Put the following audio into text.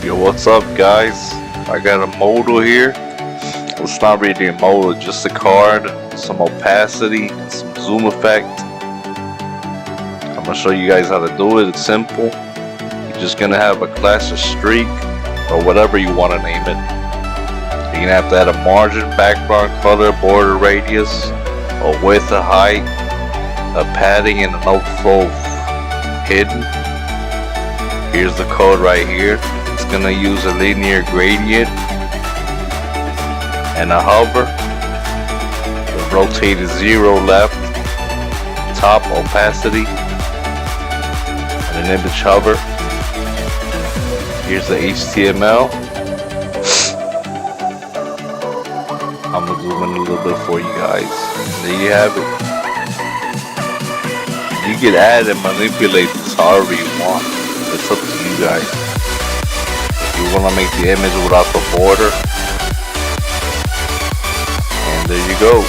Yo, what's up, guys? I got a modal here. It's not really a modal, just a card, some opacity, some zoom effect. I'm gonna show you guys how to do it. It's simple. You're just gonna have a class of streak or whatever you want to name it. You're gonna have to add a margin, background color, border radius, a width, a height, a padding, and an outflow hidden. Here's the code right here. It's gonna use a linear gradient and a hover. The rotate is 0 left, top opacity, and an image hover. Here's the HTML. I'm gonna zoom in a little bit for you guys. There you have it. You can add and manipulate this however you want. It's up to you guys. If you want to make the image without the border, and there you go.